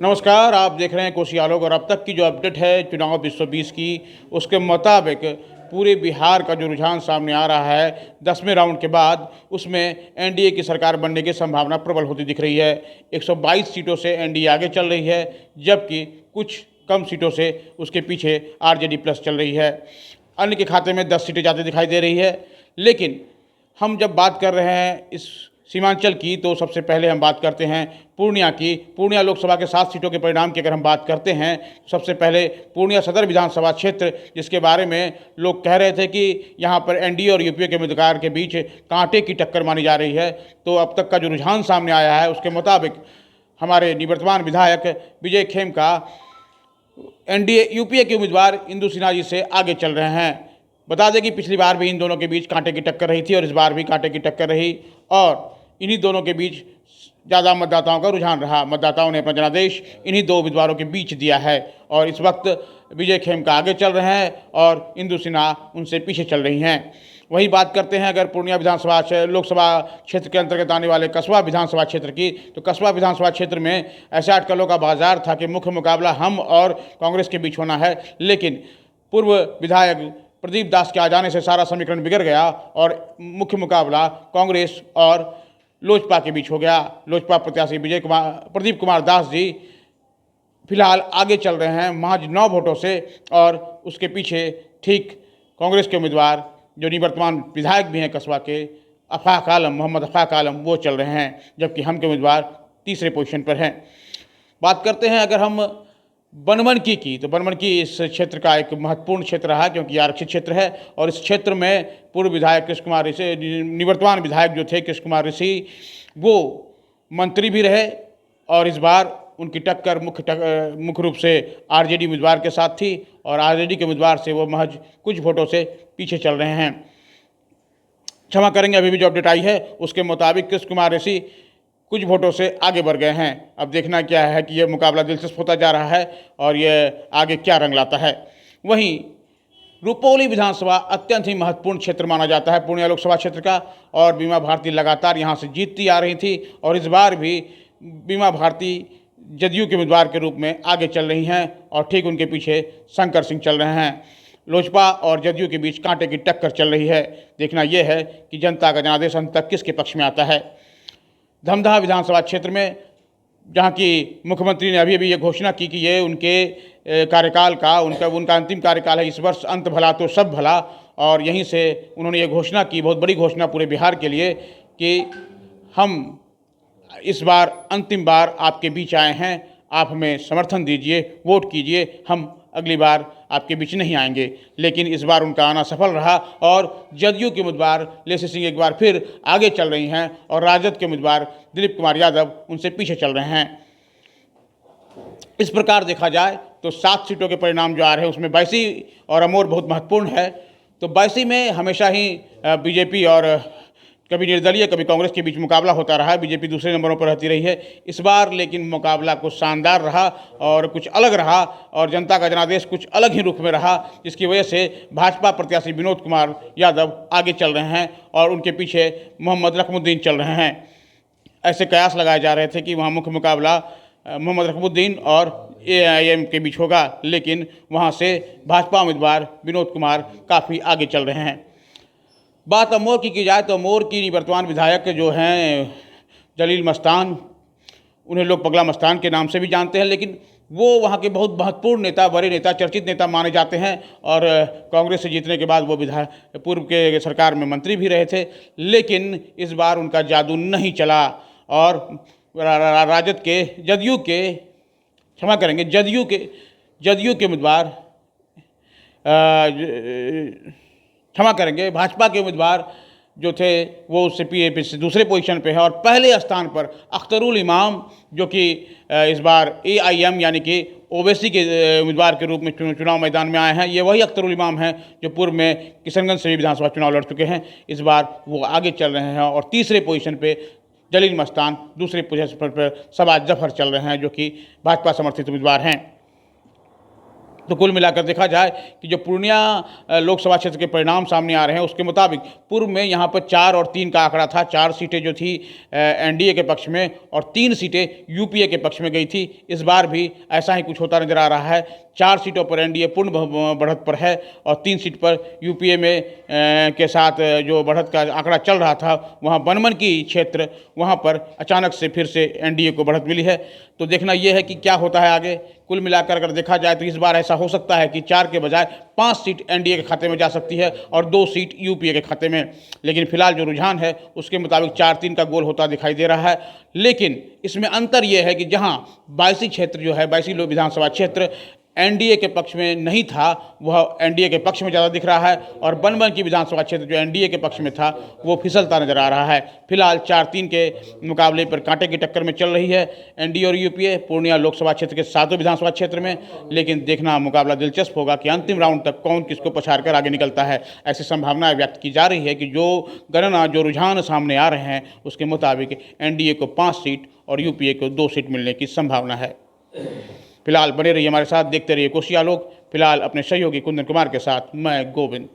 नमस्कार, आप देख रहे हैं कोसी आलोक और अब तक की जो अपडेट है चुनाव 2020 की, उसके मुताबिक पूरे बिहार का जो रुझान सामने आ रहा है 10वें राउंड के बाद, उसमें एनडीए की सरकार बनने की संभावना प्रबल होती दिख रही है। 122 सीटों से एनडीए आगे चल रही है, जबकि कुछ कम सीटों से उसके पीछे आरजेडी प्लस चल रही है। अन्य के खाते में 10 सीटें जाती दिखाई दे रही है। लेकिन हम जब बात कर रहे हैं इस सीमांचल की, तो सबसे पहले हम बात करते हैं पूर्णिया की। पूर्णिया लोकसभा के 7 सीटों के परिणाम की अगर हम बात करते हैं, सबसे पहले पूर्णिया सदर विधानसभा क्षेत्र, जिसके बारे में लोग कह रहे थे कि यहाँ पर एनडीए और यूपीए के उम्मीदवार के बीच कांटे की टक्कर मानी जा रही है, तो अब तक का जो रुझान सामने आया है उसके मुताबिक हमारे निवर्तमान विधायक विजय खेमका एनडीए यूपीए के उम्मीदवार इंदु सिन्हा जी से आगे चल रहे हैं। बता दें कि पिछली बार भी इन दोनों के बीच कांटे की टक्कर रही थी और इस बार भी कांटे की टक्कर रही, और इन्हीं दोनों के बीच ज़्यादा मतदाताओं का रुझान रहा। मतदाताओं ने अपना जनादेश इन्हीं दो उम्मीदवारों के बीच दिया है और इस वक्त विजय खेमका आगे चल रहे हैं और इंदु सिन्हा उनसे पीछे चल रही हैं। वही बात करते हैं अगर पूर्णिया विधानसभा लोकसभा क्षेत्र के अंतर्गत आने वाले कसबा विधानसभा क्षेत्र की, तो कसबा विधानसभा क्षेत्र में ऐसे अटकलों का बाजार था कि मुख्य मुकाबला हम और कांग्रेस के बीच होना है, लेकिन पूर्व विधायक प्रदीप दास के आ जाने से सारा समीकरण बिगड़ गया और मुख्य मुकाबला कांग्रेस और लोजपा के बीच हो गया। लोजपा प्रत्याशी प्रदीप कुमार दास जी फिलहाल आगे चल रहे हैं महज 9 वोटों से, और उसके पीछे ठीक कांग्रेस के उम्मीदवार जो निवर्तमान विधायक भी हैं कस्बा के, मोहम्मद अफाक आलम, वो चल रहे हैं, जबकि हम के उम्मीदवार तीसरे पोजीशन पर हैं। बात करते हैं अगर हम बनमनकी की, तो बनमनकी इस क्षेत्र का एक महत्वपूर्ण क्षेत्र रहा, क्योंकि आरक्षित क्षेत्र है और इस क्षेत्र में पूर्व विधायक कृष्ण कुमार ऋषि, निवर्तमान विधायक जो थे कृष्ण कुमार ऋषि, वो मंत्री भी रहे और इस बार उनकी टक्कर मुख्य रूप से आरजेडी उम्मीदवार के साथ थी और आरजेडी के उम्मीदवार से वो महज कुछ वोटों से पीछे चल रहे हैं। क्षमा करेंगे, अभी भी जो अपडेट आई है उसके मुताबिक कृष्ण कुमार ऋषि कुछ वोटों से आगे बढ़ गए हैं। अब देखना क्या है कि यह मुकाबला दिलचस्प होता जा रहा है और यह आगे क्या रंग लाता है। वहीं रुपौली विधानसभा अत्यंत ही महत्वपूर्ण क्षेत्र माना जाता है पूर्णिया लोकसभा क्षेत्र का, और बीमा भारती लगातार यहाँ से जीतती आ रही थी और इस बार भी बीमा भारती जदयू के उम्मीदवार के रूप में आगे चल रही हैं और ठीक उनके पीछे शंकर सिंह चल रहे हैं। लोजपा और जदयू के बीच कांटे की टक्कर चल रही है। देखना यह है कि जनता का जनादेश अंत तक किसके पक्ष में आता है। धमदाहा विधानसभा क्षेत्र में, जहां की मुख्यमंत्री ने अभी अभी ये घोषणा की कि ये उनके कार्यकाल का उनका अंतिम कार्यकाल है, इस वर्ष अंत भला तो सब भला, और यहीं से उन्होंने ये घोषणा की, बहुत बड़ी घोषणा पूरे बिहार के लिए, कि हम इस बार अंतिम बार आपके बीच आए हैं, आप हमें समर्थन दीजिए, वोट कीजिए, हम अगली बार आपके बीच नहीं आएंगे। लेकिन इस बार उनका आना सफल रहा और जदयू के उम्मीदवार लेसी सिंह एक बार फिर आगे चल रही हैं और राजद के उम्मीदवार दिलीप कुमार यादव उनसे पीछे चल रहे हैं। इस प्रकार देखा जाए तो 7 सीटों के परिणाम जो आ रहे हैं उसमें बैसी और अमोर बहुत महत्वपूर्ण है। तो बैसी में हमेशा ही बीजेपी और कभी निर्दलीय कभी कांग्रेस के बीच मुकाबला होता रहा है। बीजेपी दूसरे नंबरों पर रहती रही है। इस बार लेकिन मुकाबला कुछ शानदार रहा और कुछ अलग रहा और जनता का जनादेश कुछ अलग ही रुख में रहा, जिसकी वजह से भाजपा प्रत्याशी विनोद कुमार यादव आगे चल रहे हैं और उनके पीछे मोहम्मद रकमुद्दीन चल रहे हैं। ऐसे कयास लगाए जा रहे थे कि वहाँ मुख्य मुकाबला मोहम्मद रकमुद्दीन और एआईएम के बीच होगा, लेकिन वहाँ से भाजपा उम्मीदवार विनोद कुमार काफ़ी आगे चल रहे हैं। बात अमोर की जाए तो अमोर की निवर्तमान विधायक जो हैं जलील मस्तान, उन्हें लोग पगला मस्तान के नाम से भी जानते हैं, लेकिन वो वहाँ के बहुत महत्वपूर्ण नेता, बड़े नेता, चर्चित नेता माने जाते हैं और कांग्रेस से जीतने के बाद वो विधायक पूर्व के सरकार में मंत्री भी रहे थे। लेकिन इस बार उनका जादू नहीं चला और राजद के जदयू के उम्मीदवार भाजपा के उम्मीदवार जो थे वो उससे पीएपी से दूसरे पोजीशन पे है और पहले स्थान पर अख्तरुल इमाम, जो कि इस बार एआईएम यानी कि ओवैसी के उम्मीदवार के रूप में चुनाव मैदान में आए हैं। ये वही अख्तरुल इमाम हैं जो पूर्व में किशनगंज से भी विधानसभा चुनाव लड़ चुके हैं। इस बार वो आगे चल रहे हैं और तीसरे पोजीशन पे जलील मस्तान, दूसरे पोजीशन पर सबाज जफर चल रहे हैं, जो कि भाजपा समर्थित उम्मीदवार हैं। तो कुल मिलाकर देखा जाए कि जो पूर्णिया लोकसभा क्षेत्र के परिणाम सामने आ रहे हैं उसके मुताबिक पूर्व में यहाँ पर 4 और 3 का आंकड़ा था। 4 सीटें जो थी एनडीए के पक्ष में और 3 सीटें यूपीए के पक्ष में गई थी। इस बार भी ऐसा ही कुछ होता नजर आ रहा है। 4 सीटों पर एनडीए पूर्ण बढ़त पर है और 3 सीट पर यूपीए में के साथ जो बढ़त का आंकड़ा चल रहा था वहाँ बनमन की क्षेत्र वहाँ पर अचानक से फिर से एनडीए को बढ़त मिली है। तो देखना यह है कि क्या होता है आगे। कुल मिलाकर अगर देखा जाए तो इस बार ऐसा हो सकता है कि 4 के बजाय 5 सीट एनडीए के खाते में जा सकती है और 2 सीट यूपीए के खाते में। लेकिन फिलहाल जो रुझान है उसके मुताबिक 4-3 का गोल होता दिखाई दे रहा है। लेकिन इसमें अंतर यह है कि जहां 82 क्षेत्र जो है 82 लोक विधानसभा क्षेत्र एनडीए के पक्ष में नहीं था वह एनडीए के पक्ष में ज़्यादा दिख रहा है और बनमन की विधानसभा क्षेत्र जो एनडीए के पक्ष में था वो फिसलता नजर आ रहा है। फिलहाल 4-3 के मुकाबले पर कांटे की टक्कर में चल रही है एनडीए और यूपीए पूर्णिया लोकसभा क्षेत्र के 7 विधानसभा क्षेत्र में। लेकिन देखना मुकाबला दिलचस्प होगा कि अंतिम राउंड तक कौन किसको पछाड़ कर आगे निकलता है। ऐसी संभावनाएं व्यक्त की जा रही है कि जो गणना जो रुझान सामने आ रहे हैं उसके मुताबिक एनडीए को 5 सीट और यूपीए को 2 सीट मिलने की संभावना है। फिलहाल बने रहिए हमारे साथ, देखते रहिए कोशिया लोग। फिलहाल अपने सहयोगी कुंदन कुमार के साथ मैं गोविंद।